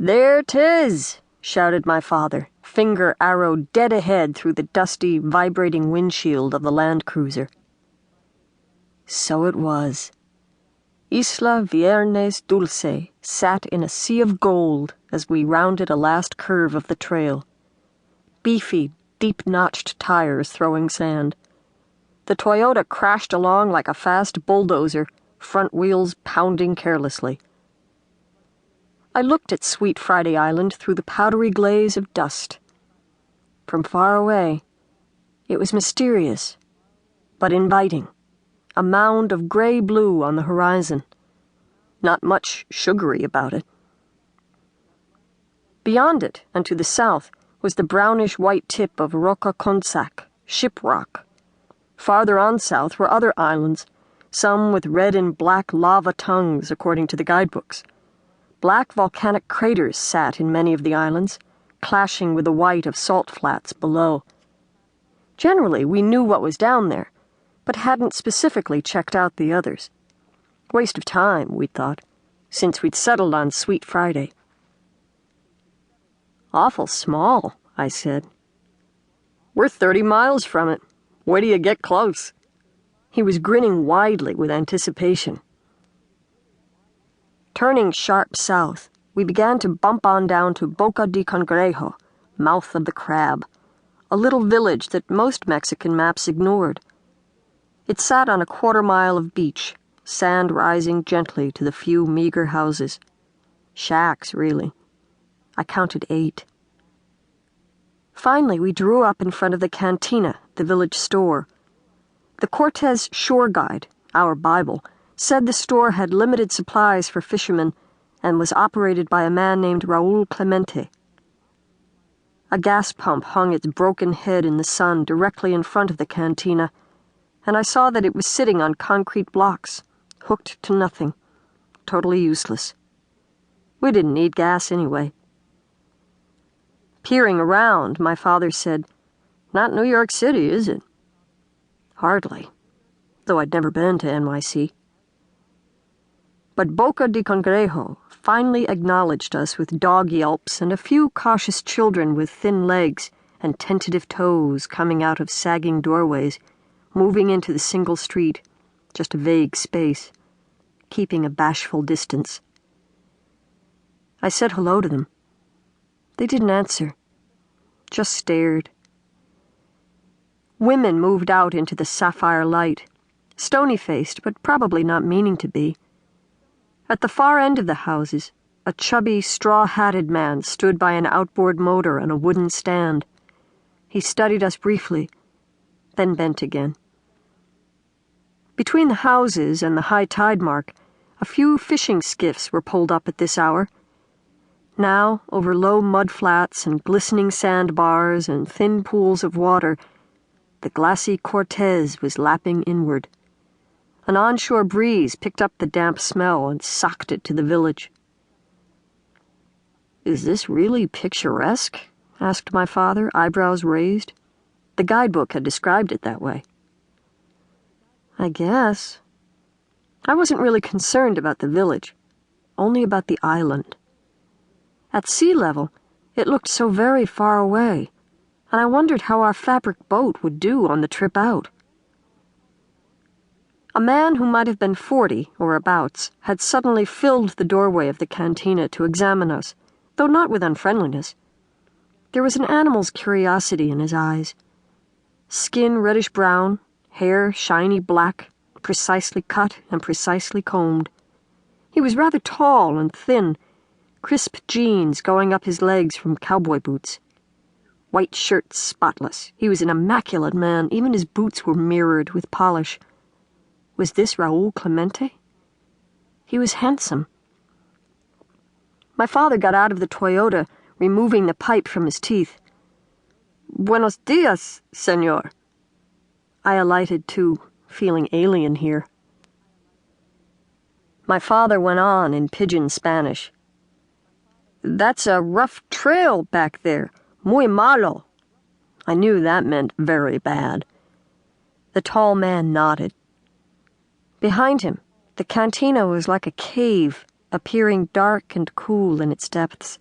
"There 'tis!" shouted my father, finger arrowed dead ahead through the dusty, vibrating windshield of the land cruiser. So it was. Isla Viernes Dulce sat in a sea of gold as we rounded a last curve of the trail. Beefy, deep-notched tires throwing sand. The Toyota crashed along like a fast bulldozer, front wheels pounding carelessly. I looked at Sweet Friday Island through the powdery glaze of dust. From far away, it was mysterious, but inviting. A mound of gray-blue on the horizon. Not much sugary about it. Beyond it, and to the south, was the brownish-white tip of Roca Consac, Ship Rock. Farther on south were other islands, some with red and black lava tongues, according to the guidebooks. Black volcanic craters sat in many of the islands, clashing with the white of salt flats below. Generally, we knew what was down there, but hadn't specifically checked out the others. Waste of time, we'd thought, since we'd settled on Sweet Friday. "Awful small," I said. "We're 30 miles from it. Wait till you get close." He was grinning widely with anticipation. Turning sharp south, we began to bump on down to Boca de Cangrejo, mouth of the crab, a little village that most Mexican maps ignored. It sat on a quarter-mile of beach, sand rising gently to the few meager houses. Shacks, really. I counted 8. Finally, we drew up in front of the cantina, the village store. The Cortez Shore Guide, our Bible, said the store had limited supplies for fishermen and was operated by a man named Raul Clemente. A gas pump hung its broken head in the sun directly in front of the cantina, and I saw that it was sitting on concrete blocks, hooked to nothing, totally useless. We didn't need gas anyway. Peering around, my father said, "Not New York City, is it?" Hardly, though I'd never been to NYC. But Boca de Cangrejo finally acknowledged us with dog yelps and a few cautious children with thin legs and tentative toes coming out of sagging doorways, moving into the single street, just a vague space, keeping a bashful distance. I said hello to them. They didn't answer, just stared. Women moved out into the sapphire light, stony-faced but probably not meaning to be. At the far end of the houses, a chubby, straw-hatted man stood by an outboard motor on a wooden stand. He studied us briefly, then bent again. Between the houses and the high tide mark, a few fishing skiffs were pulled up at this hour. Now, over low mud flats and glistening sandbars and thin pools of water, the glassy Cortez was lapping inward. An onshore breeze picked up the damp smell and socked it to the village. "Is this really picturesque?" asked my father, eyebrows raised. The guidebook had described it that way. I guess. I wasn't really concerned about the village, only about the island. At sea level, it looked so very far away, and I wondered how our fabric boat would do on the trip out. A man who might have been 40 or abouts had suddenly filled the doorway of the cantina to examine us, though not with unfriendliness. There was an animal's curiosity in his eyes. Skin reddish-brown, hair shiny black, precisely cut and precisely combed. He was rather tall and thin, crisp jeans going up his legs from cowboy boots. White shirt spotless. He was an immaculate man. Even his boots were mirrored with polish. Was this Raul Clemente? He was handsome. My father got out of the Toyota, removing the pipe from his teeth. "Buenos dias, senor." I alighted too, feeling alien here. My father went on in pidgin Spanish. "That's a rough trail back there. Muy malo." I knew that meant very bad. The tall man nodded. Behind him, the cantina was like a cave, appearing dark and cool in its depths.